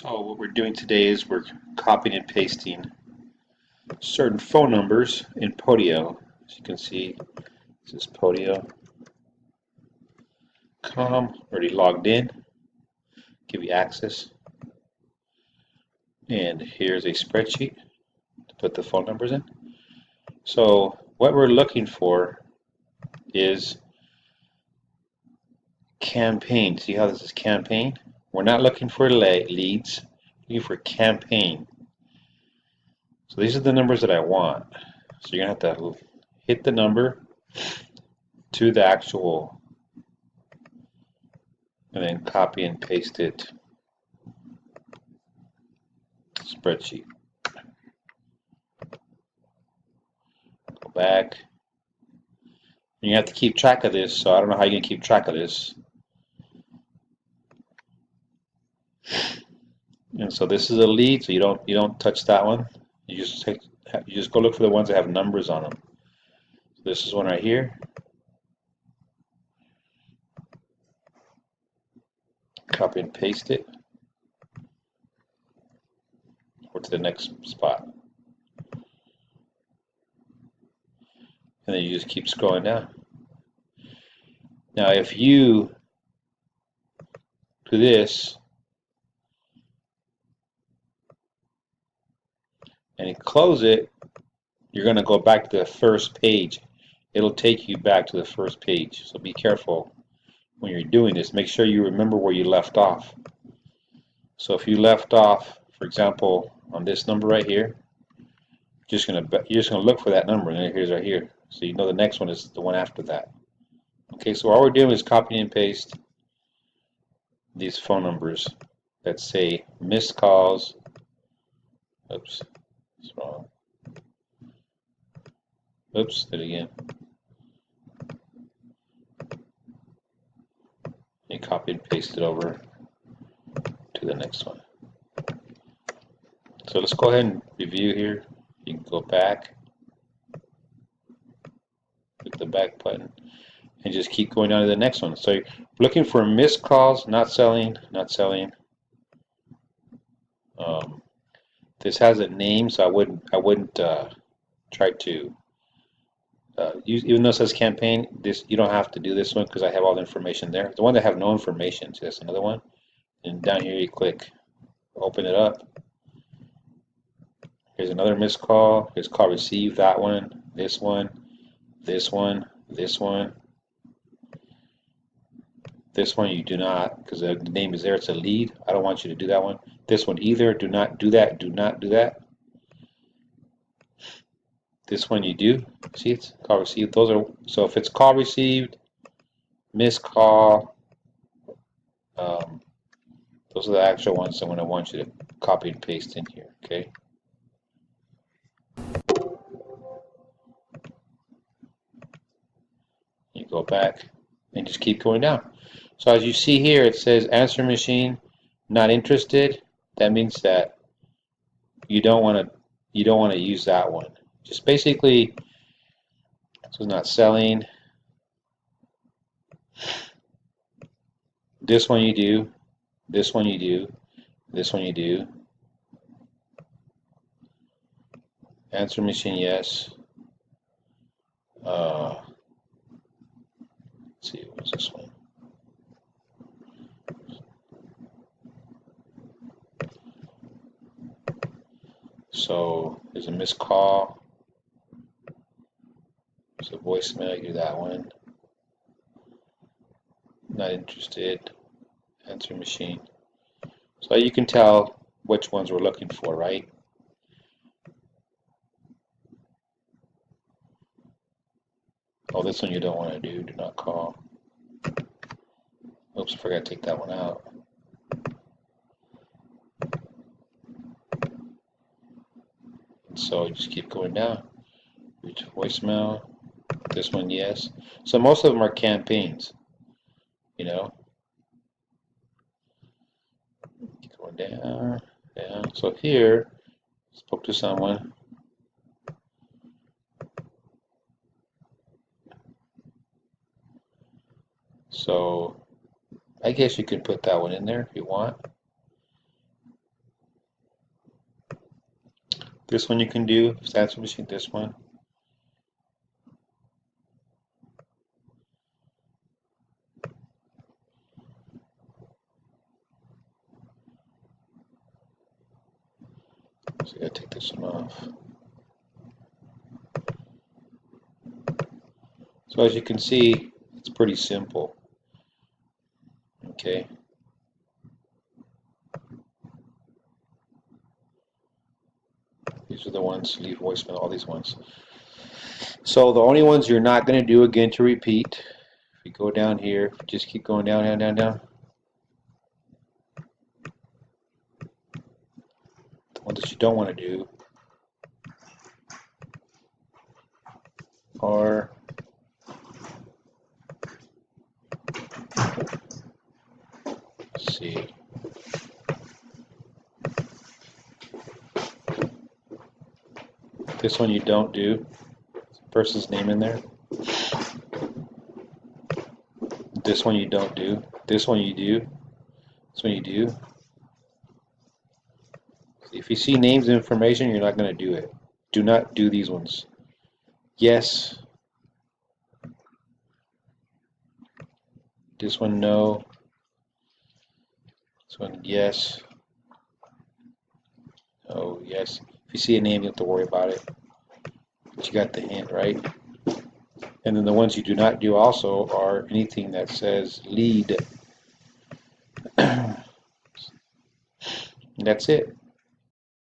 So what we're doing today is we're copying and pasting certain phone numbers in Podio. As you can see, this is podio.com, already logged in, give you access. And here's a spreadsheet to put the phone numbers in. So what we're looking for is campaign. See how this is campaign? We're not looking for leads, we're looking for campaign. So these are the numbers that I want. So you're going to have to hit the number to the actual, and then copy and paste it spreadsheet. Go back. You have to keep track of this, so I don't know how you're going to keep track of this. And so this is a lead, so you don't touch that one. You just go look for the ones that have numbers on them. So this is one right here. Copy and paste it. Or to the next spot. And then you just keep scrolling down. Now if you do this and you close it, you're going to go back to the first page. It'll take you back to the first page. So be careful when you're doing this. Make sure you remember where you left off. So if you left off, for example, on this number right here, you're just gonna look for that number, and here's right here. So you know the next one is the one after that. Okay, so all we're doing is copy and paste these phone numbers that say missed calls. Oops, it's wrong. Oops, did it again. And copy and paste it over to the next one. So let's go ahead and review here. You can go back, click the back button, and just keep going down to the next one. So you're looking for missed calls, not selling, not selling. This has a name, so I wouldn't try to use, even though it says campaign. This, you don't have to do this one because I have all the information there. The one that have no information, so that's another one. And down here you click, open it up. Here's another missed call. Here's call received. That one, this one, this one, this one. This one you do not, because the name is there, it's a lead. I don't want you to do that one. This one either, do not do that, do not do that. This one you do. See, it's call received. Those are, so if it's call received, missed call, those are the actual ones that I want you to copy and paste in here, okay? You go back and just keep going down. So as you see here, it says answer machine not interested. That means that you don't want to use that one. Just basically, this is not selling. This one you do, this one you do, this one you do. Answer machine, yes. Let's see, what's this one? So there's a missed call. There's a voicemail, you do that one. Not interested. Answer machine. So you can tell which ones we're looking for, right? Oh, this one you don't want to do. Do not call. Oops, I forgot to take that one out. So you just keep going down. Reach voicemail. This one, yes. So most of them are campaigns, you know. Keep going down, down. So here, spoke to someone. So I guess you could put that one in there if you want. This one you can do, answer machine, this one. So I gotta take this one off. So as you can see, it's pretty simple. Okay. These are the ones, leave voicemail, all these ones. So the only ones you're not going to do again to repeat, if you go down here, just keep going down, down, down, down. The ones that you don't want to do are let's see. This one you don't do. Person's name in there. This one you don't do. This one you do. This one you do. If you see names and information, you're not going to do it. Do not do these ones. Yes. This one, no. This one, yes. Oh, yes. If you see a name, you have to worry about it. But you got the hint, right? And then the ones you do not do also are anything that says lead. And that's it.